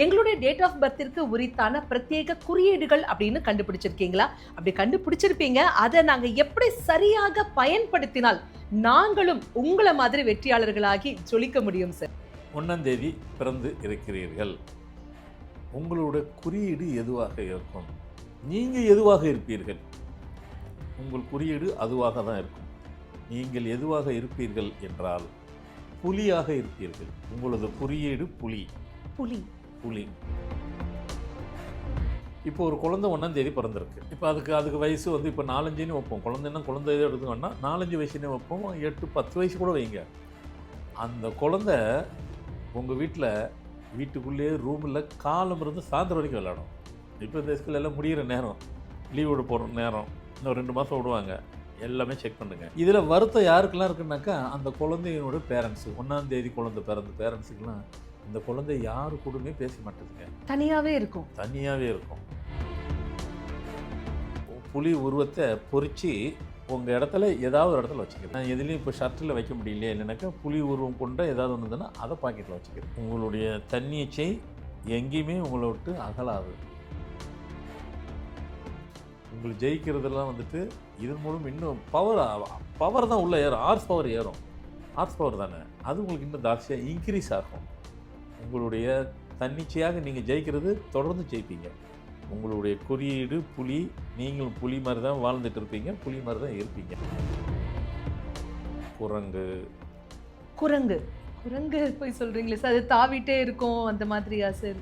எங்களுடைய date of பர்த்திற்கு உரித்தான பிரத்யேக குறியீடுகள் அப்படின்னு கண்டுபிடிச்சிருக்கீங்களா? அப்படி கண்டுபிடிச்சிருப்பீங்க. அதை நாங்க எப்படி சரியாக பயன்படுத்தினால் நாங்களும் உங்களை மாதிரி வெற்றியாளர்களாகி ஜொலிக்க முடியும் சார்? 1ஆம் தேதி பிறந்து இருக்கிறீர்கள். உங்களோட குறியீடு எதுவாக இருக்கும்? நீங்கள் எதுவாக இருப்பீர்கள்? உங்கள் குறியீடு அதுவாக தான் இருக்கும். நீங்கள் எதுவாக இருப்பீர்கள் என்றால் புலியாக இருப்பீர்கள். உங்களது குறியீடு புலி. புலி. புலி. இப்போ ஒரு குழந்தை 1ஆம் தேதி பிறந்திருக்கு. இப்போ அதுக்கு வயசு வந்து இப்போ 4-5 வைப்போம். குழந்தைன்னா குழந்தை எடுத்துக்கோன்னா 4-5 வயசுனே வைப்போம். 8-10 வயசு கூட வைங்க. அந்த குழந்தை உங்கள் வீட்டுக்குள்ளேயே ரூமில் காலம் இருந்து சாயந்தரம் வரைக்கும் விளையாடும். இப்போ இந்த ஸ்கூல் எல்லாம் முடிகிற நேரம், லீவ் விட போகிற நேரம், இன்னும் 2 மாதம் விடுவாங்க. எல்லாமே செக் பண்ணுங்க. இதில் வருத்தம் யாருக்கெல்லாம் இருக்குன்னாக்கா, அந்த குழந்தையோட பேரண்ட்ஸு. 1ஆம் தேதி குழந்தை பிறந்த பேரண்ட்ஸுக்கெல்லாம் இந்த குழந்தை யாரு கூடமே பேச மாட்டேதுங்க. தனியாகவே இருக்கும். புலி உருவத்தை பொறிச்சு உங்கள் இடத்துல ஏதாவது ஒரு இடத்துல வச்சுக்கிறேன். நான் எதுலேயும் இப்போ ஷர்ட்டில் வைக்க முடியலையே, இல்லைனாக்கா புலி உருவம் கொண்ட ஏதாவது ஒன்று இருந்ததுன்னா அதை பாக்கெட்டில் வச்சுக்கிறேன். உங்களுடைய தன்னிச்சை எங்கேயுமே உங்களை விட்டு அகலாது. உங்களுக்கு ஜெயிக்கிறதெல்லாம் வந்துட்டு இதன் மூலம் இன்னும் பவர் தான் உள்ளே ஏறும். ஹார்ஸ் பவர் தானே, அது உங்களுக்கு இன்னும் ஜாஸ்தியாக இன்க்ரீஸ் ஆகும். உங்களுடைய தன்னிச்சையாக நீங்கள் ஜெயிக்கிறது தொடர்ந்து ஜெயிப்பீங்க. உங்களுடைய குறியீடு புலி. நீங்களும் புலி மாதிரி தான் வாழ்ந்துட்டு இருப்பீங்க, புலி மாதிரி தான் இருப்பீங்க. குரங்கு போய் சொல்கிறீங்களே சார், அது தாவிட்டே இருக்கும் அந்த மாதிரியா சார்?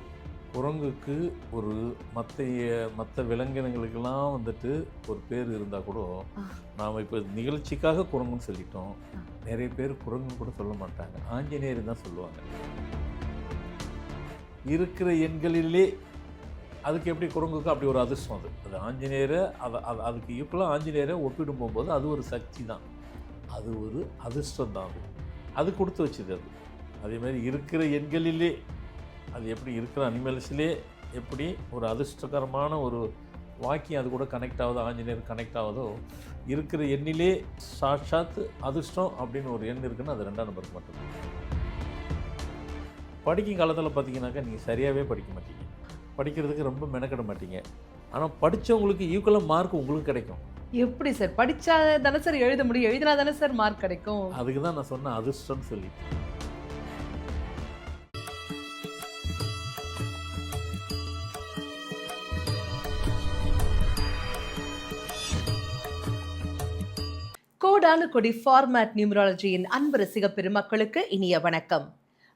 குரங்குக்கு ஒரு மற்ற விலங்கினங்களுக்கெல்லாம் வந்துட்டு ஒரு பேர் இருந்தால் கூட, நாம் இப்போ நிகழ்ச்சிக்காக குரங்குன்னு சொல்லிட்டோம். நிறைய பேர் குரங்குன்னு கூட சொல்ல மாட்டாங்க, ஆஞ்சநேயர் தான் சொல்லுவாங்க. இருக்கிற எண்களிலே அதுக்கு எப்படி குரங்குக்கு அப்படி ஒரு அதிர்ஷ்டம். அது ஆஞ்சநேயரை அதுக்கு ஈக்குவலாக ஆஞ்சநேயரை ஒப்பிடும் போகும்போது அது ஒரு சக்தி தான், அது ஒரு அதிர்ஷ்டம் தான். அது கொடுத்து வச்சுது. அதேமாதிரி இருக்கிற எண்களிலே அது எப்படி இருக்கிற அனிமல்ஸ்லே எப்படி ஒரு அதிர்ஷ்டகரமான ஒரு வாக்கியம் அது கூட கனெக்ட் ஆகுதோ, ஆஞ்சநேயர் கனெக்ட் ஆகுதோ, இருக்கிற எண்ணிலே சாட்சாத் அதிர்ஷ்டம் அப்படின்னு ஒரு எண் இருக்குன்னு அது 2ஆம் நம்பருக்கு மட்டும். படிக்கும் காலத்தில் பார்த்தீங்கன்னாக்கா நீங்கள் சரியாகவே படிக்க மாட்டீங்க, படிக்கிறதுக்கு ரொம்ப மெனக்கிட மாட்டீங்க. ஆனால் படித்தவங்களுக்கு ஈக்குவலாக மார்க் உங்களுக்கு கிடைக்கும். எப்படி சார்? படித்தா தானே சார் எழுத முடியும், எழுதினா தானே சார் மார்க் கிடைக்கும். அதுக்கு தான் நான் சொன்னேன் அதிர்ஷ்டம்னு சொல்லி. கோடானு கொடி ஃபார்மேட் நியூமராலஜியின் அன்பு ரசிக பெருமக்களுக்கு இனிய வணக்கம்.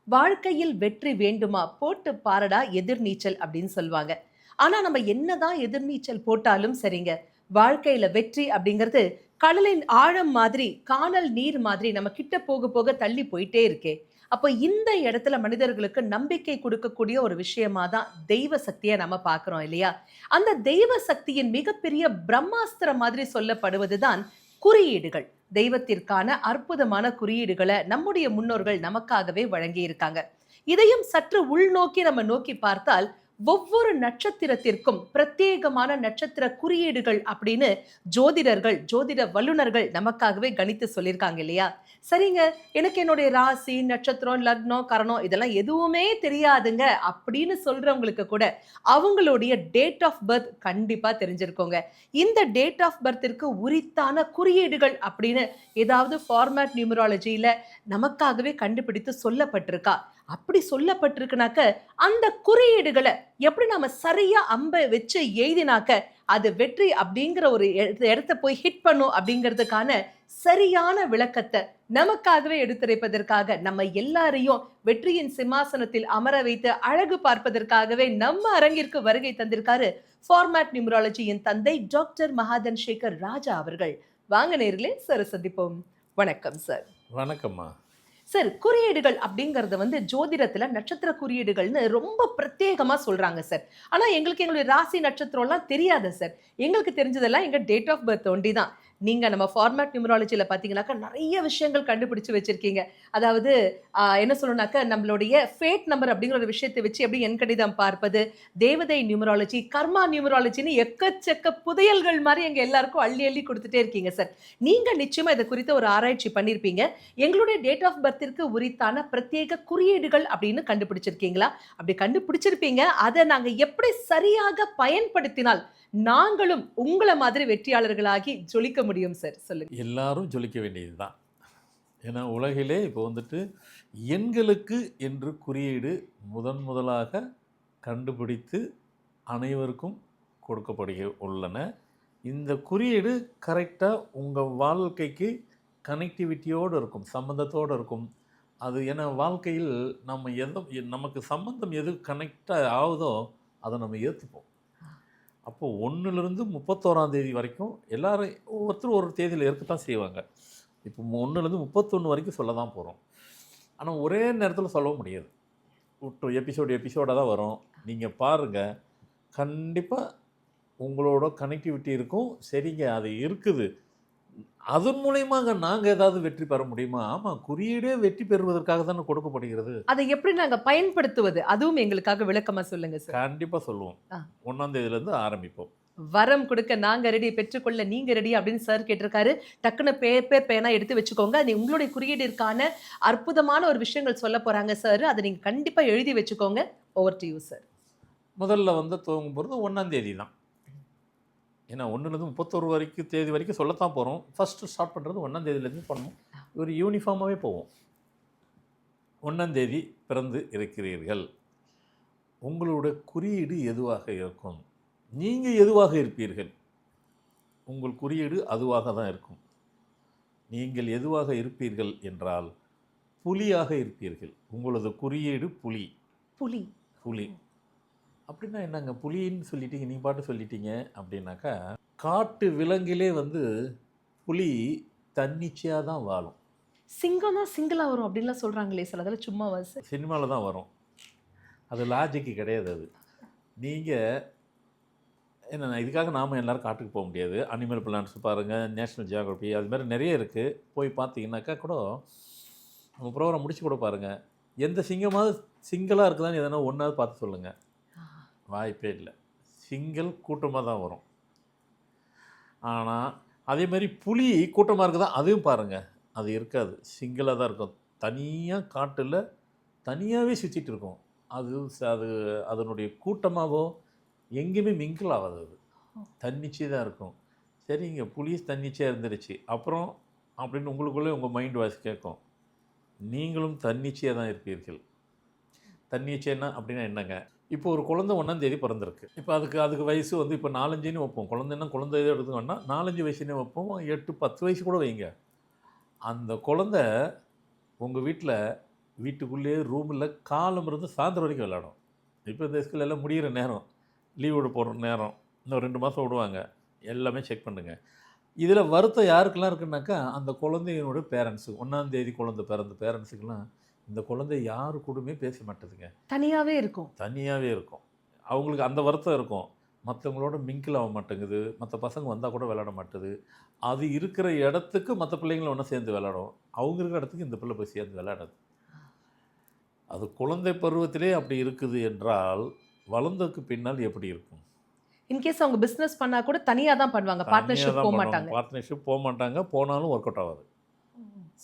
வாழ்க்கையில் வெற்றி வேண்டுமா, போட்டு பாரடா எதிர்நீச்சல் அப்படின்னு சொல்லுவாங்க. ஆனா நம்ம என்னதான் எதிர்நீச்சல் போட்டாலும் சரிங்க, வாழ்க்கையில வெற்றி அப்படிங்கிறது கடலின் ஆழம் மாதிரி, காணல் நீர் மாதிரி நம்ம கிட்ட போக போக தள்ளி போயிட்டே இருக்கே. அப்போ இந்த இடத்துல மனிதர்களுக்கு நம்பிக்கை கொடுக்கக்கூடிய ஒரு விஷயமா தான் தெய்வ சக்தியை நம்ம பார்க்கிறோம் இல்லையா? அந்த தெய்வ சக்தியின் மிகப்பெரிய பிரம்மாஸ்திரம் மாதிரி சொல்லப்படுவதுதான் குறியீடுகள். தெய்வத்திற்கான அற்புதமான குறியீடுகளை நம்முடைய முன்னோர்கள் நமக்காகவே வழங்கி இருக்காங்க. இதையும் சற்று உள்நோக்கி நம்ம நோக்கி பார்த்தால் ஒவ்வொரு நட்சத்திரத்திற்கும் பிரத்யேகமான நட்சத்திர குறியீடுகள் அப்படின்னு ஜோதிட வல்லுநர்கள் நமக்காகவே கணித்து சொல்லியிருக்காங்க இல்லையா? சரிங்க, எனக்கு என்னுடைய ராசி, நட்சத்திரம், லக்னம், கரணம் இதெல்லாம் எதுவுமே தெரியாதுங்க அப்படின்னு சொல்றவங்களுக்கு கூட அவங்களுடைய டேட் ஆஃப் பர்த் கண்டிப்பா தெரிஞ்சிருக்கோங்க. இந்த டேட் ஆஃப் பர்த்திற்கு உரித்தான குறியீடுகள் அப்படின்னு ஏதாவது ஃபார்மேட் நியூமராலஜியில நமக்காகவே கண்டுபிடித்து சொல்லப்பட்டிருக்கா? அப்படி சொல்லப்பட்டிருக்குனாக்க அந்த குறியீடுகளை எப்படி நாம சரியா அம்பை வச்சு எழுதினாக்க அது வெற்றி அப்படிங்கிற ஒரு இடத்த போய் ஹிட் பண்ணும் அப்படிங்கிறதுக்கான சரியான விளக்கத்தை நமக்காகவே எடுத்துரைப்பதற்காக, நம்ம எல்லாரையும் வெற்றியின் சிம்மாசனத்தில் அமர வைத்து அழகு பார்ப்பதற்காகவே நம்ம அரங்கிற்கு வருகை தந்திருக்காரு ஃபார்மேட் நியூமராலஜியின் தந்தை டாக்டர் மகாதன் சேகர் ராஜா அவர்கள். வாங்க நேர்களே, சார் சந்திப்போம். வணக்கம் சார். வணக்கம்மா. சார், குறியீடுகள் அப்படிங்கறது ஜோதிடத்துல நட்சத்திர குறியீடுகள்னு ரொம்ப பிரத்யேகமா சொல்றாங்க சார். ஆனா எங்களுக்கு எங்களுடைய ராசி நட்சத்திரம் எல்லாம் தெரியாது சார். எங்களுக்கு தெரிஞ்சதெல்லாம் எங்க டேட் ஆஃப் பர்த் ஒண்டி தான். நீங்க நம்ம ஃபார்மேட் நியூமராலஜில பார்த்தீங்கன்னாக்கா, நெறைய விஷயங்கள் கண்டுபிடிச்சு வச்சிருக்கீங்க. அதாவது என்ன சொல்லணும்னாக்கா, நம்மளுடைய ஃபேட் நம்பர் அப்படிங்கிற ஒரு விஷயத்த வச்சு எப்படி எண்கணிதம் பார்ப்பது, தேவதை நியூமராலஜி, கர்மா நியூமராலஜின்னு எக்கச்சக்க புதையல்கள் மாரி எங்க எல்லாருக்கும் அள்ளி அள்ளி குடுத்துட்டே இருக்கீங்க சார். நீங்க நிச்சயமா இத குறித்த ஒரு ஆராய்ச்சி பண்ணியிருப்பீங்க. எங்களுடைய டேட் ஆஃப் பர்த்திற்கு உரித்தான பிரத்யேக குறியீடுகள் அப்படின்னு கண்டுபிடிச்சிருக்கீங்களா? அப்படி கண்டுபிடிச்சிருப்பீங்க. அத நாங்க எப்படி சரியாக பயன்படுத்தினால், நாங்களும் உங்கள மாதிரி வெற்றியாளர்களாகி ஜொலிக்க முடியும் சார்? சொல்லுங்க. எல்லாரும் ஜொலிக்க வேண்டியது தான். ஏன்னா உலகிலே இப்போ வந்துட்டு எண்களுக்கு என்று குறியீடு முதலாக கண்டுபிடித்து அனைவருக்கும் உள்ளன. இந்த குறியீடு கரெக்டாக உங்கள் வாழ்க்கைக்கு கனெக்டிவிட்டியோடு இருக்கும், சம்மந்தத்தோடு இருக்கும். அது ஏன்னா வாழ்க்கையில் நம்ம நமக்கு சம்பந்தம் எது கனெக்டாக ஆகுதோ அதை நம்ம ஏற்றுப்போம். அப்போது 1லிருந்து 31ஆம் தேதி வரைக்கும் எல்லாரும் ஒவ்வொருத்தரும் ஒரு தேதியில் இருக்கத்தான் செய்வாங்க. இப்போ 1லேருந்து 31 வரைக்கும் சொல்ல தான் போகிறோம். ஆனால் ஒரே நேரத்தில் சொல்ல முடியாது. எபிசோடாக தான் வரும். நீங்கள் பாருங்கள், கண்டிப்பாக உங்களோட கனெக்டிவிட்டி இருக்கும். சரிங்க, அது இருக்குது. அதன் மூலியமாக நாங்கள் ஏதாவது வெற்றி பெற முடியுமா? ஆமாம், குறியீடே வெற்றி பெறுவதற்காக தானே கொடுக்கப்படுகிறது. அதை எப்படி நாங்க பயன்படுத்துவது? அதுவும் எங்களுக்காக விளக்கமா சொல்லுங்க சார். கண்டிப்பாக சொல்லுவோம். 1ஆம் தேதியிலேருந்து ஆரம்பிப்போம். வரம் கொடுக்க நாங்க ரெடி, பெற்றுக்கொள்ள நீங்க ரெடி அப்படின்னு சார் கேட்டிருக்காரு. டக்குனு பேப்பர், பேனா எடுத்து வச்சுக்கோங்க. அது உங்களுடைய குறியீடிற்கான அற்புதமான ஒரு விஷயங்கள் சொல்லப் போறாங்க சார். அத நீங்க கண்டிப்பா எழுதி வச்சுக்கோங்க. Over to you sir. முதல்ல துவங்கும் பொழுது 1ஆம் தேதி தான். ஏன்னா 1லேருந்து 31 தேதி வரைக்கும் சொல்லத்தான் போகிறோம். ஃபஸ்ட்டு ஸ்டார்ட் பண்ணுறது 1ஆம் தேதியிலேருந்து பண்ணணும். ஒரு யூனிஃபார்மாகவே போவோம். 1ஆம் தேதி பிறந்து இருக்கிறீர்கள். உங்களோட குறியீடு எதுவாக இருக்கும்? நீங்கள் எதுவாக இருப்பீர்கள்? உங்கள் குறியீடு அதுவாக தான் இருக்கும். நீங்கள் எதுவாக இருப்பீர்கள் என்றால் புலியாக இருப்பீர்கள். உங்களது குறியீடு புலி. புலி. புலி அப்படின்னா என்னங்க? புலின்னு சொல்லிட்டீங்க, நீங்கள் பாட்டு சொல்லிட்டீங்க. அப்படின்னாக்கா காட்டு விலங்கிலே புலி தன்னிச்சையாக தான் வாழும். சிங்கம் தான் சிங்கிளா வரும் அப்படின்லாம் சொல்றாங்களே சார். அதெல்லாம் சும்மாவா சார்? சினிமாவில் தான் வரும். அது லாஜிக்கு கிடையாது. அது நீங்கள் என்ன, இதுக்காக நாம் எல்லோரும் காட்டுக்கு போக முடியாது. அனிமல் பிளான்ஸ் பாருங்கள், நேஷ்னல் ஜியோகிராஃபி, அது மாதிரி நிறைய இருக்குது. போய் பார்த்தீங்கன்னாக்கா கூட நம்ம ப்ரோக்ராம் முடிச்சு கூட பாருங்கள். எந்த சிங்கமாவது சிங்கிளாக இருக்குதான்னு எதனா ஒன்றாவது பார்த்து சொல்லுங்கள். வாய்ப்பே இல்லை. சிங்கிள் கூட்டமாக தான் வரும். ஆனால் அதேமாதிரி புலி கூட்டமாக இருக்குதா, அதையும் பாருங்கள், அது இருக்காது. சிங்கிளாக தான் இருக்கும். தனியாக காட்டில் தனியாகவே சுற்றிட்டு இருக்கும். அது அது அதனுடைய கூட்டமாகவோ எங்கேயுமே மிங்கிள் ஆகாது. அது தன்னிச்சை தான் இருக்கும். சரிங்க, புலி தன்னிச்சையாக இருந்துருச்சு, அப்புறம் அப்படின்னு உங்களுக்குள்ளே உங்கள் மைண்ட் வாய்ஸ் கேட்கும், நீங்களும் தன்னிச்சையாக தான் இருப்பீர்கள். தன்னிச்சைன்னா அப்படின்னா என்னங்க? இப்போ ஒரு குழந்தை 1ஆம் தேதி பிறந்திருக்கு. இப்போ அதுக்கு வயசு இப்போ 4-5ன்னு வைப்போம். குழந்தைன்னா குழந்தை இதை எடுத்துக்கோன்னா 4-5 வயசுன்னே வைப்போம். 8-10 வயசு கூட வைங்க. அந்த குழந்தை உங்கள் வீட்டுக்குள்ளேயே ரூமில் காலம் இருந்து சாயந்தரம் வரைக்கும் விளையாடும். இப்போ இந்த ஸ்கூல் எல்லாம் முடிகிற நேரம், லீவ் விட போகிற நேரம், இன்னும் 2 மாதம் விடுவாங்க. எல்லாமே செக் பண்ணுங்கள். இதில் வருத்தம் யாருக்கெல்லாம் இருக்குன்னாக்கா, அந்த குழந்தையினோட பேரண்ட்ஸு. 1ஆம் தேதி குழந்தை பிறந்த பேரண்ட்ஸுக்கெல்லாம் இந்த குழந்தை யாரு கூடமே பேச மாட்டேதுங்க. தனியாகவே இருக்கும். தனியாகவே இருக்கும். அவங்களுக்கு அந்த வருத்தம் இருக்கும். மற்றவங்களோட மிங்கிள் ஆக மாட்டேங்குது. மற்ற பசங்க வந்தால் கூட விளையாட மாட்டுது. அது இருக்கிற இடத்துக்கு மற்ற பிள்ளைங்களும் ஒன்றா சேர்ந்து விளையாடும். அவங்க இருக்கிற இடத்துக்கு இந்த பிள்ளை போய் சேர்ந்து விளையாடாது. அது குழந்தை பருவத்திலே அப்படி இருக்குது என்றால் வளர்ந்ததுக்கு பின்னால் எப்படி இருக்கும்? இன்கேஸ் அவங்க பிஸ்னஸ் பண்ணால் கூட தனியாக தான் பண்ணுவாங்க. பார்ட்னர்ஷிப் போக மாட்டாங்க. பார்ட்னர்ஷிப் போக மாட்டாங்க. போனாலும் ஒர்க் அவுட் ஆகாது.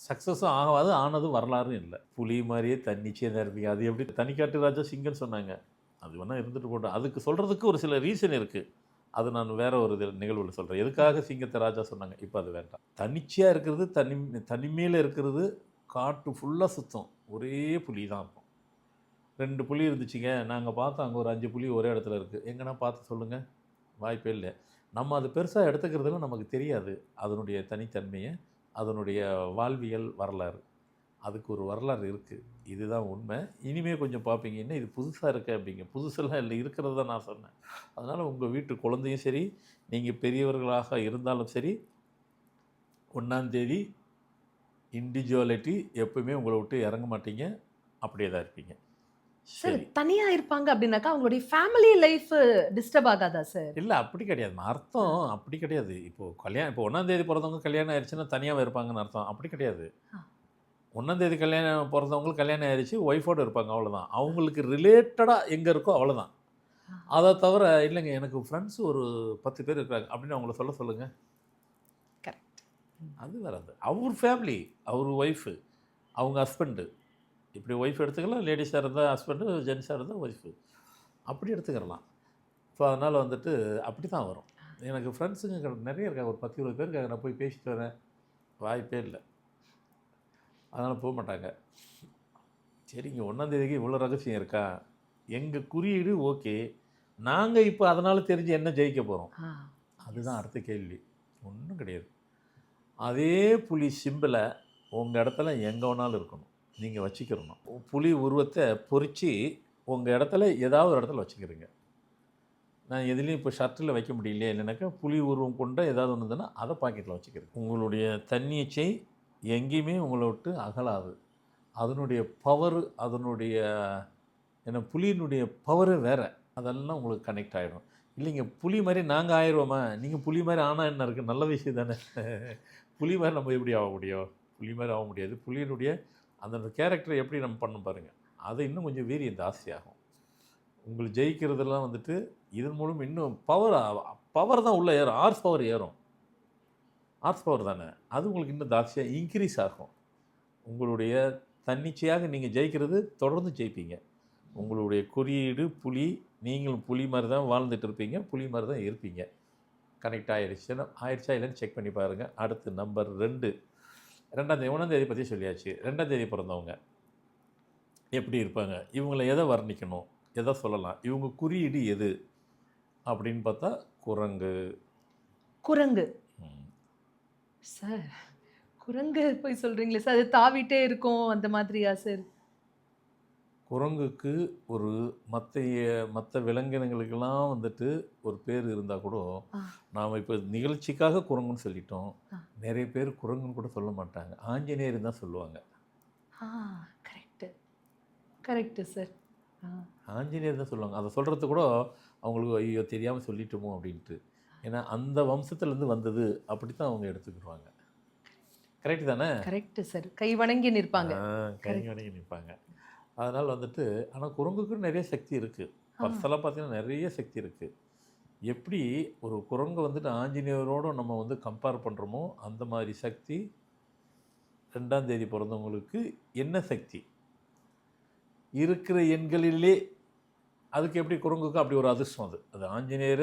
சக்ஸஸும் ஆகாது. ஆனதும் வரலாறும் இல்லை. புலி மாதிரியே தன்னிச்சையாக தான் இருப்பீங்க. அது எப்படி தனிக்காட்டு ராஜா சிங்கம்னு சொன்னாங்க. அது வேணால் இருந்துட்டு போட்டோம். அதுக்கு சொல்கிறதுக்கு ஒரு சில ரீசன் இருக்குது. அது நான் வேற ஒரு நிகழ்வில் சொல்கிறேன். எதுக்காக சிங்கத்தை ராஜா சொன்னாங்க. இப்போ அது வேண்டாம். தனிச்சையாக இருக்கிறது, தனிமையில் இருக்கிறது, காட்டு ஃபுல்லாக சுத்தம். ஒரே புலி தான் இருக்கும். 2 புலி இருந்துச்சுங்க, நாங்கள் பார்த்தோம். அங்கே ஒரு 5 புலி ஒரே இடத்துல இருக்குது. எங்கன்னா பார்த்து சொல்லுங்கள். வாய்ப்பே இல்லை. நம்ம அது பெருசாக எடுத்துக்கிறதுல நமக்கு தெரியாது அதனுடைய தனித்தன்மையை, அதனுடைய வாழ்வியல் வரலாறு. அதுக்கு ஒரு வரலாறு இருக்குது. இதுதான் உண்மை. இனிமேல் கொஞ்சம் பார்ப்பீங்க, என்ன இது புதுசாக இருக்குது அப்படிங்க. புதுசெல்லாம் இல்லை, இருக்கிறது தான் நான் சொன்னேன். அதனால் உங்கள் வீட்டு குழந்தையும் சரி, நீங்கள் பெரியவர்களாக இருந்தாலும் சரி, 1ஆம் தேதி இண்டிவிஜுவாலிட்டி எப்பவுமே உங்களை விட்டு இறங்க மாட்டீங்க. அப்படியே தான் இருப்பீங்க. சார் சரி. தனியா இருப்பாங்க அப்படின்னாக்கா, அவங்களுடைய ஃபேமிலி லைஃப் டிஸ்டர்ப் ஆகாதா சார்? இல்ல அப்படி கிடையாதும்மா. அர்த்தம் அப்படி கிடையாது. இப்போ 1ஆம் தேதி பொறந்தவங்க கல்யாணம் ஆயிருச்சுன்னா தனியாவா இருப்பாங்கன்னு அர்த்தம். அப்படி கிடையாது. ஆ. 1ஆம் தேதி கல்யாணம் பொறந்தவங்களுக்கு கல்யாணம் ஆயிருச்சு, ஒய்ஃபோட இருப்பாங்க அவ்வளோதான். அவங்களுக்கு ரிலேட்டடா எங்க இருக்கோ அவ்வளோதான். ஆ. அத தவிர இல்லைங்க எனக்கு ஃப்ரெண்ட்ஸ் ஒரு 10 பேர் இருக்காங்க அப்படின்னு அவங்கள சொல்லுங்க. கரெக்ட். ம். அது வேற அது. அவர் ஃபேமிலி, அவர் ஒய்ஃபு, அவங்க ஹஸ்பண்டு. இப்படி ஒய்ஃப் எடுத்துக்கலாம், லேடீஸா இருந்தா ஹஸ்பண்டு, ஜென்ஸா இருந்தா ஒய்ஃபு. அப்படி எடுத்துக்கிறலாம். ஸோ அதனால வந்துட்டு அப்படி தான் வரும். எனக்கு ஃப்ரெண்ட்ஸுங்க நெறைய இருக்காங்க. ஒரு 10, 20 பேர் இருக்காங்க. நான் போய் பேசிட்டு வரேன். வாய்ப்பே இல்ல. அதனால போமாட்டாங்க. சரிங்க 1ஆம் தேதிக்கு இவ்வளோ ரகசியம் இருக்கா? எங்க குறியீடு ஓகே. நாங்க இப்ப அதனால தெரிஞ்சு என்ன ஜெயிக்க போறோம்? ஆ. அதுதான் அடுத்த கேள்வி. ஒண்ணும் கிடையாது. அதே புலி சிம்பல உங்க இடத்துல எங்க வேணாலும் இருக்கணும். நீங்க வச்சுக்கிறணும். புலி உருவத்த பொறிச்சு உங்க இடத்துல ஏதாவது ஒரு இடத்துல வச்சுக்கிறீங்க. நான் எதுலயும் இப்போ ஷர்ட்டில வைக்க முடியலையே இல்லைனாக்கா, புலி உருவம் கொண்ட ஏதாவது ஒண்ணு இருந்ததுன்னா, அத பாக்கெட்ல வச்சுக்கிறேன். உங்களுடைய தன்னிச்சை எங்கேயுமே உங்கள விட்டு அகலாது. அதனுடைய பவர், அதனுடைய புலியினுடைய பவரே வேற. அதெல்லாம் உங்களுக்கு கனெக்ட் ஆயிடும். இல்லைங்க புலி மாரி நாங்க ஆயிருவோமா? நீங்க புலி மாரி ஆனா என்ன இருக்கு? நல்ல விஷயம் தானே. புலி மாரி நம்ம எப்படி ஆக முடியும்? புலி மாரி ஆக முடியாது. புலியினுடைய அந்த கேரக்டர எப்படி நம்ம பண்ணணும் பாருங்க. அது இன்னும் கொஞ்சம் வீரியம் ஜாஸ்தியாகும். உங்களுக்கு ஜெயிக்கிறதெல்லாம் வந்துட்டு இதன் மூலம் இன்னும் பவர் தான் உள்ள ஏறும். ஹார்ஸ் பவர் ஏறும். ஹார்ஸ் பவர் தானே. அது உங்களுக்கு இன்னும் ஜாஸ்தியா இன்க்ரீஸ் ஆகும். உங்களுடைய தன்னிச்சையாக நீங்க ஜெயிக்கிறது தொடர்ந்து ஜெயிப்பீங்க. உங்களுடைய குறியீடு புலி. நீங்களும் புலி மாரி தான் வாழ்ந்துட்டு இருப்பீங்க. புலி மாரி தான் இருப்பீங்க. கனெக்ட் ஆயிருச்சா இல்லைன்னு செக் பண்ணி பாருங்க. அடுத்து நம்பர் 2. 2ஆம் தேதி 1ஆம் தேதி பத்தி சொல்லியாச்சு. 2ஆம் தேதி பிறந்தவங்க எப்படி இருப்பாங்க? இவங்கள எத வர்ணிக்கணும்? எத சொல்லலாம்? இவங்க குறியீடு எது? அப்படின்னு பார்த்தா குரங்கு. குரங்கு. ம். சார், குரங்கு போய் சொல்றீங்களே சார், அது தாவிட்டே இருக்கும் அந்த மாதிரியா சார்? குரங்குக்கு ஒரு மத்த விலங்கினங்களுக்கெல்லாம் வந்துட்டு ஒரு பேர் இருந்தா கூட, ஆ. நாம இப்ப நிகழ்ச்சிக்காக குரங்குன்னு சொல்லிட்டோம். ஆ. நெறைய பேர் குரங்குன்னு கூட சொல்ல மாட்டாங்க. ஆஞ்சநேயர்ன்னு தான் சொல்லுவாங்க. ஆ. கரெக்ட். Correct sir. ஆ. ஆஞ்சநேயர் தான் சொல்லுவாங்க. அத சொல்றதுக்கு கூட அவங்களுக்கு ஐயோ! தெரியாம சொல்லிட்டோமோ அப்படின்ட்டு. ஏன்னா அந்த வம்சத்திலேருந்து வந்தது அப்படித்தான் அவங்க எடுத்துக்கிருவாங்க. கரெக்ட் தானே? Correct sir. கை வணங்கி நிற்பாங்க. ஆ கை கரெக்ட். வணங்கி நிப்பாங்க. அதனால வந்துட்டு ஆனா குரங்குக்கு நெறைய சக்தி இருக்கு. ஆ. பர்சனலா பார்த்தீங்கன்னா நெறைய சக்தி இருக்கு. எப்படி ஒரு குரங்க வந்துட்டு ஆஞ்சநேயரோட நம்ம வந்து கம்பேர் பண்றோமோ, அந்த மாரி சக்தி 2ஆம் தேதி பொறந்தவங்களுக்கு என்ன சக்தி? இருக்கிற எண்களிலே அதுக்கு எப்படி குரங்குக்கு அப்படி ஒரு அதிர்ஷ்டம் அது. அது ஆஞ்சநேயர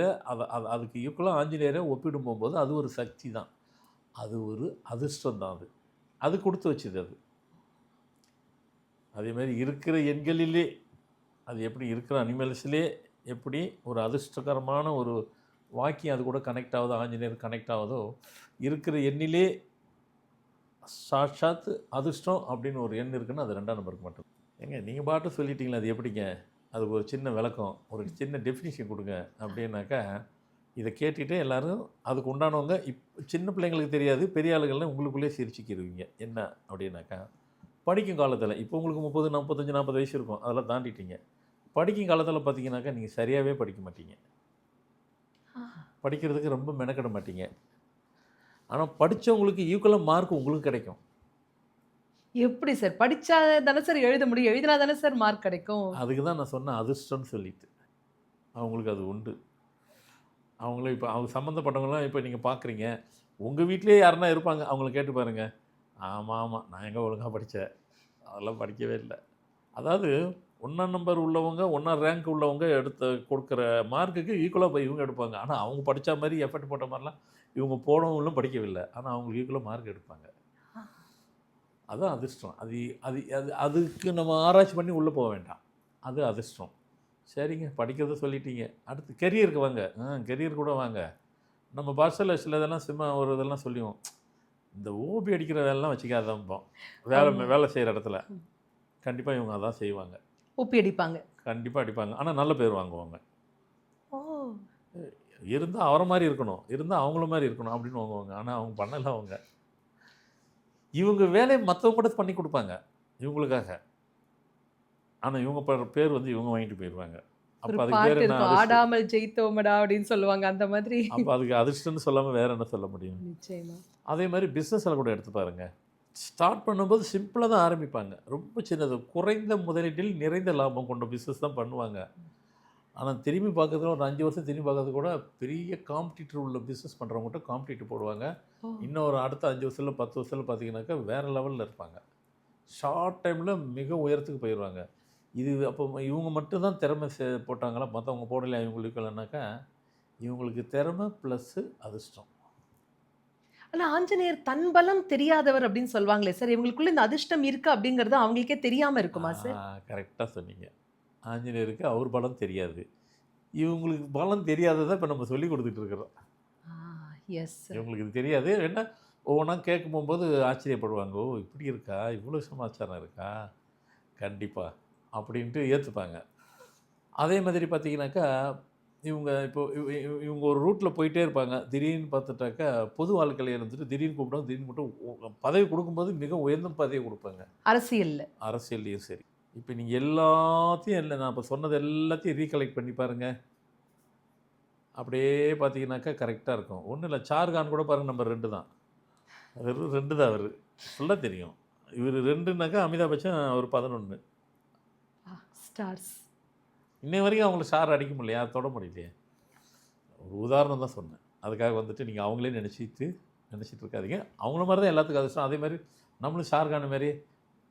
அதுக்கு ஈக்குவலா ஆஞ்சநேயர ஒப்பிடும் போம்போது அது ஒரு சக்தி தான். அது ஒரு அதிர்ஷ்டம் தான் அது. அது குடுத்து வச்சது அது. அதே மாரி இருக்கிற எண்களிலே அது எப்படி இருக்கிற அனிமல்ஸ்லயே எப்படி ஒரு அதிர்ஷ்டகரமான ஒரு வாக்கியம் அது கூட கனெக்ட் ஆகுதோ, ஆஞ்சநேயர் கனெக்ட் ஆகுதோ, இருக்கிற எண்ணிலே சாட்சாத் அதிர்ஷ்டம் அப்படின்னு ஒரு எண் இருக்குன்னா, அது 2ஆம் நம்பருக்கு மட்டும். ஏங்க நீங்க பாட்டுக்கு சொல்லிட்டீங்களே அது எப்படிங்க? அதுக்கு ஒரு சின்ன விளக்கம், ஒரு சின்ன டெஃபினிஷன் குடுங்க அப்படின்னாக்கா, இத கேட்டுட்டு எல்லாரும் அதுக்கு உண்டானவங்க சின்ன பிள்ளைங்களுக்கு தெரியாது. பெரிய ஆளுகள்லாம் உங்களுக்குள்ளேயே சிரிச்சுக்கிருவீங்க. என்ன அப்படின்னாக்கா, படிக்கும் காலத்தில இப்போ உங்களுக்கு 30, 35, 40 வயசு இருக்கும். அதெல்லாம் தாண்டிட்டீங்க. படிக்கும் காலத்தில பார்த்தீங்கன்னாக்கா, நீங்க சரியாவே படிக்க மாட்டீங்க. ஆ. படிக்கிறதுக்கு ரொம்ப மெனக்கெட மாட்டீங்க. ஆனா படிச்சவங்களுக்கு ஈக்குவலா மார்க் உங்களுக்கு கிடைக்கும். எப்படி சார்? படிச்சா தானே சார் எழுத முடியும். எழுதினா தானே சார் மார்க் கிடைக்கும். அதுக்கு தான் நான் சொன்னேன் அதிர்ஷ்டம்னு சொல்லிட்டு. அவங்களுக்கு அது உண்டு. அவங்களும் இப்போ அவங்க சம்மந்தப்பட்டவங்கலாம் இப்போ நீங்க பார்க்குறீங்க. உங்க வீட்லயே யாருன்னா இருப்பாங்க. அவங்கள கேட்டு பாருங்க. ஆமா, ஆமா. நான் எங்க ஒழுங்கா படிச்சேன். அதெல்லாம் படிக்கவே இல்ல. அதாவது 1ஆம் நம்பர் உள்ளவங்க, 1ஆம் ரேங்க் உள்ளவங்க கொடுக்குற மார்க்குக்கு ஈக்குவலா போய் இவங்க எடுப்பாங்க. ஆனா அவங்க படிச்ச மாரி எஃபோர்ட் போட்ட மாரிலாம் இவங்க போனவங்களும் படிக்கவில்ல. ஆனா அவங்களுக்கு ஈக்குவலா மார்க் எடுப்பாங்க. ஆ. அதான் அதிர்ஷ்டம். அது அது அது அதுக்கு நம்ம ஆராய்ச்சி பண்ணி உள்ள போ வேண்டாம். அது அதிர்ஷ்டம். சரிங்க. படிக்கிறத சொல்லிட்டீங்க. அடுத்து கெரியருக்கு வாங்க. கெரியர் கூட வாங்க. நம்ம பாஷையில சில இதெல்லாம் சும்மா ஒரு இதெல்லாம் சொல்லுவோம். இந்த ஓபி அடிக்கிற வேலைலாம் வச்சுக்காதம்போம். ஆமா. வேலை செய்ற இடத்துல. கண்டிப்பா இவங்க அதான் செய்வாங்க. ஒப்பி அடிப்பாங்க. கண்டிப்பா அடிப்பாங்க. ஆனா நல்ல பேர் வாங்குவாங்க. ஓ! இருந்தா அவர மாரி இருக்கணும். இருந்தா அவங்கள மாரி இருக்கணும் அப்படின்னு வாங்குவாங்க. ஆனா அவங்க பண்ணல அவங்க. இவங்க வேலைய மத்தவங்க கூட பண்ணி குடுப்பாங்க. இவங்களுக்காக. ஆனால் இவங்க பேர் வந்து இவங்க வாங்கிட்டு போயிடுவாங்க. ஒரு அப்போ அதுக்கு பேர் பாட்டு என்ன இருக்கும், அதிர்ஷ்டம்? ஆடாமல் ஜெயித்தோமடா அப்படின்னு சொல்லுவாங்க, அந்த மாதிரி. அப்போ அதுக்கு அதிர்ஷ்டம்னு சொல்லாமல் வேற என்ன சொல்ல முடியும்? நிச்சயமா. அதே மாதிரி பிஸ்னஸில் கூட எடுத்து பாருங்க. ஸ்டார்ட் பண்ணும்போது சிம்பிளாக தான் ஆரம்பிப்பாங்க. ரொம்ப சின்னது, குறைந்த முதலீட்டில் நிறைந்த லாபம் கொண்ட பிஸ்னஸ் தான் பண்ணுவாங்க. ஆனால் திரும்பி பார்க்கறதுல ஒரு 5 வருஷம் திரும்பி பார்க்கறது கூட பெரிய காம்படிட்டர் உள்ள பிஸ்னஸ் பண்ணுறவங்ககிட்ட காம்படிட்டர் போடுவாங்க. ஓ. இன்னும் ஒரு அடுத்த 5 வருஷத்தில் 10 வருஷத்தில் பார்த்தீங்கன்னாக்கா வேறு லெவலில் இருப்பாங்க. ஷார்ட் டைமில் மிக உயரத்துக்கு போயிடுவாங்க. இது அப்போ இவங்க மட்டும்தான் திறமை போட்டாங்களா, மற்றவங்க போடலையா இவங்களுக்கு இல்லைனாக்கா, இவங்களுக்கு திறமை ப்ளஸ்ஸு அதிர்ஷ்டம். ஆனா ஆஞ்சநேயர் தன் பலம் தெரியாதவர் அப்படின்னு சொல்லுவாங்களே சார், இவங்களுக்குள்ள இந்த அதிர்ஷ்டம் இருக்கு அப்படிங்கிறது அவங்களுக்கே தெரியாம இருக்குமா சார்? கரெக்டாக சொன்னீங்க. ஆஞ்சநேயருக்கு அவர் பலம் தெரியாது. இவங்களுக்கு பலம் தெரியாததை இப்போ நம்ம சொல்லி கொடுத்துட்டு இருக்கிறோம். Yes sir. இவங்களுக்கு இது தெரியாது. என்ன ஒவ்வொன்றா கேட்க போகும்போது ஆச்சரியப்படுவாங்க. ஓ இப்படி இருக்கா, இவ்வளோ சமாச்சாரம் இருக்கா, கண்டிப்பாக அப்படின்ட்டு ஏற்றுப்பாங்க. அதே மாதிரி பார்த்தீங்கன்னாக்கா, இவங்க இப்போ இவங்க ஒரு ரூட்டில் போயிட்டே இருப்பாங்க. திடீர்னு பார்த்துட்டாக்கா பொது வாழ்க்கையில் இருந்துட்டு திடீர்னு கூப்பிடுவாங்க. திடீர்னு கூப்பிட்டு பதவி கொடுக்கும்போது மிக உயர்ந்த பதவி கொடுப்பாங்க. அரசியல்ல. அரசியல்லையும் சரி. இப்போ நீங்கள் எல்லாத்தையும் இல்லை, நான் இப்போ சொன்னது எல்லாத்தையும் ரீகலெக்ட் பண்ணி பாருங்கள். அப்படியே பார்த்தீங்கன்னாக்கா கரெக்டாக இருக்கும். ஒன்றும் இல்லை, ஷாருக்கான் கூட பாருங்கள், நம்பர் 2 தான். வெறும் 2 தான் அவர். ஃபுல்லாக தெரியும். இவர் 2னாக்கா அமிதாப் பச்சன் ஒரு 11. ஸ்டார்ஸ். இன்னை வரைக்கும் அவங்கள ஸ்டார் அடிக்க முடியலையா, தொட முடியலையே. ஒரு உதாரணம் தான் சொன்னேன். அதுக்காக வந்துட்டு நீங்கள் அவங்களே நினச்சிட்டு இருக்காதீங்க. அவங்கள மாதிரி தான் எல்லாத்துக்கும் அதிர்ஷ்டம். அதே மாதிரி நம்மளும் ஷாருக்கான் மாதிரி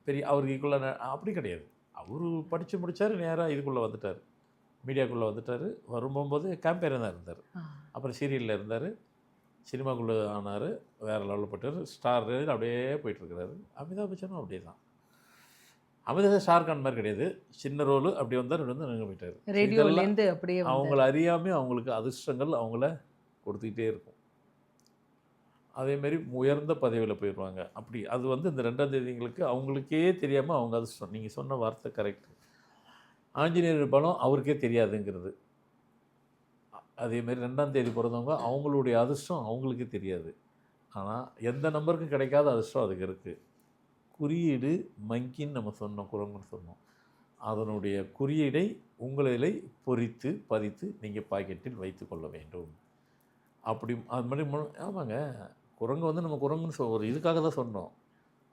பெரிய அவருக்கு ஈக்குவலாக அப்படி கிடையாது. அவர் படித்து முடித்தார், நேராக இதுக்குள்ளே வந்துட்டார், மீடியாக்குள்ளே வந்துட்டார். வரும்போது கேம்பெயினர் தான் இருந்தார். அப்புறம் சீரியலில் இருந்தார், சினிமாக்குள்ளே ஆனார், வேறு லெவலில் போட்டார், ஸ்டார் அப்படியே போயிட்டுருக்கிறாரு. அமிதாப் பச்சனும் அப்படியே தான். அமிதாப் ஷாருக்கான் மாதிரி கிடையாது. சின்ன ரோலு அப்படி வந்தார், இப்படி வந்து நின்று போயிட்டார். ரேடியோலேருந்து அப்படியே அவங்கள அறியாமல் அவங்களுக்கு அதிர்ஷ்டங்கள் அவங்கள கொடுத்துக்கிட்டே இருக்கும். அதேமாரி உயர்ந்த பதவியில் போயிடுவாங்க. அப்படி அது வந்து இந்த 2ஆம் தேதிங்களுக்கு அவங்களுக்கே தெரியாமல் அவங்க அதிர்ஷ்டம். நீங்கள் சொன்ன வார்த்தை கரெக்ட். ஆஞ்சநேயர் பலம் அவருக்கே தெரியாதுங்கிறது. அதேமாரி 2ஆம் தேதி பிறந்தவங்க அவங்களுடைய அதிர்ஷ்டம் அவங்களுக்கே தெரியாது. ஆனால் எந்த நம்பருக்கும் கிடைக்காத அதிர்ஷ்டம் அதுக்கு இருக்குது. குறியீடு மங்கின்னு நம்ம சொன்னோம், குரங்குன்னு சொன்னோம். அதனுடைய குறியீடை உங்களிலே பொறித்து பதித்து நீங்கள் பாக்கெட்டில் வைத்து கொள்ள வேண்டும். அப்படி அது மாதிரி ஆமாங்க, குரங்கு வந்து நம்ம குரங்குன்னு ஒரு இதுக்காக தான் சொன்னோம்.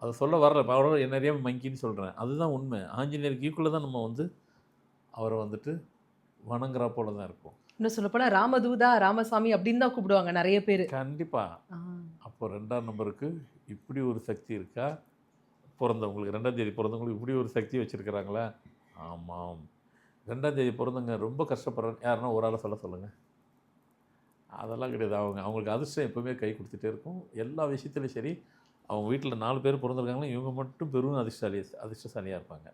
அதை சொல்ல வரல. இப்போ அவரோட நிறைய மங்கின்னு சொல்கிறேன், அதுதான் உண்மை. ஆஞ்சநேயருக்கு ஈக்குவலாக தான் நம்ம வந்து அவரை வந்துட்டு வணங்குறா போல தான் இருக்கும். இன்னும் சொல்லப்போனால் ராமதூதா, ராமசாமி அப்படின்னு தான் கூப்பிடுவாங்க நிறைய பேர். கண்டிப்பாக. அப்போ 2ஆம் நம்பருக்கு இப்படி ஒரு சக்தி இருக்கா? பிறந்தவங்களுக்கு 2ஆம் தேதி பிறந்தவங்களுக்கு இப்படி ஒரு சக்தி வச்சுருக்கிறாங்களா? ஆமாம். 2ஆம் தேதி பிறந்தவங்க ரொம்ப கஷ்டப்படுறாங்க. யாருன்னா ஒரு ஆளை சொல்லுங்கள். அதெல்லாம் கிடையாது. அவங்களுக்கு அதிர்ஷ்டம் எப்போவுமே கை கொடுத்துட்டே இருக்கும். எல்லா விஷயத்துலையும் சரி. அவங்க வீட்டில் 4 பேர் பிறந்திருக்காங்களா, இவங்க மட்டும் பெரும் அதிர்ஷ்டசாலியாக இருப்பாங்க.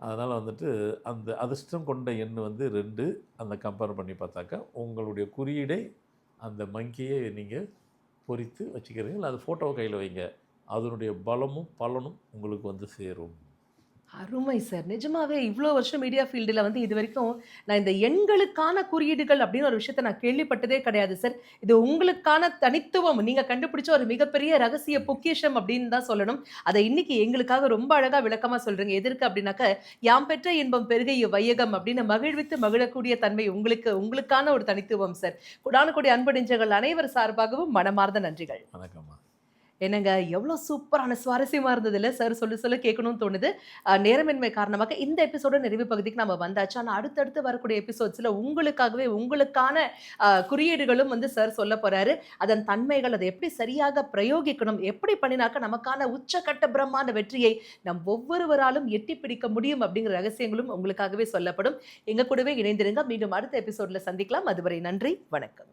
அதனால் வந்துட்டு அந்த அதிர்ஷ்டம் கொண்ட எண் வந்து 2. அந்த கம்பேர் பண்ணி பார்த்தாக்கா உங்களுடைய குறியீடை அந்த மங்கியை நீங்கள் பொறித்து வச்சுக்கிறீங்க. இல்லை அது ஃபோட்டோவை கையில் வைங்க. அதனுடைய பலமும் பலனும் உங்களுக்கு வந்து சேரும். அருமை சார். நிஜமாவே இவ்வளோ வருஷம் மீடியா ஃபீல்டில் வந்து இது வரைக்கும் நான் இந்த எண்களுக்கான குறியீடுகள் அப்படின்னு ஒரு விஷயத்த நான் கேள்விப்பட்டதே கிடையாது சார். இது உங்களுக்கான தனித்துவம். நீங்கள் கண்டுபிடிச்ச ஒரு மிகப்பெரிய ரகசிய பொக்கிஷம் அப்படின்னு தான் சொல்லணும். அதை இன்னைக்கு எங்களுக்காக ரொம்ப அழகாக விளக்கமாக சொல்கிறீங்க. எதற்கு அப்படின்னாக்க, யாம் பெற்ற இன்பம் பெருகை வையகம் அப்படின்னு மகிழ்வித்து மகிழக்கூடிய தன்மை உங்களுக்கான ஒரு தனித்துவம் சார். கொடானுகொடி அன்பு நெஞ்சங்கள் அனைவர் சார்பாகவும் மனமார்ந்த நன்றிகள். வணக்கம்மா. என்னங்க, எவ்வளோ சூப்பரான சுவாரஸ்யமாக இருந்ததில்ல சார். சொல்ல கேட்கணும்னு தோணுது. நேரமின்மை காரணமாக இந்த எபிசோட நிறைவு பகுதிக்கு நம்ம வந்தாச்சு. ஆனால் அடுத்தடுத்து வரக்கூடிய எபிசோட்ஸில் உங்களுக்காகவே உங்களுக்கான குறியீடுகளும் வந்து சார் சொல்ல போகிறாரு. அதன் தன்மைகள், அதை எப்படி சரியாக பிரயோகிக்கணும், எப்படி பண்ணினாக்க நமக்கான உச்சக்கட்ட பிரம்மாண்ட வெற்றியை நம் ஒவ்வொருவராலும் எட்டி பிடிக்க முடியும் அப்படிங்கிற ரகசியங்களும் உங்களுக்காகவே சொல்லப்படும். எங்க கூடவே இணைந்திருங்க. மீண்டும் அடுத்த எபிசோடில் சந்திக்கலாம். அதுவரை நன்றி, வணக்கம்.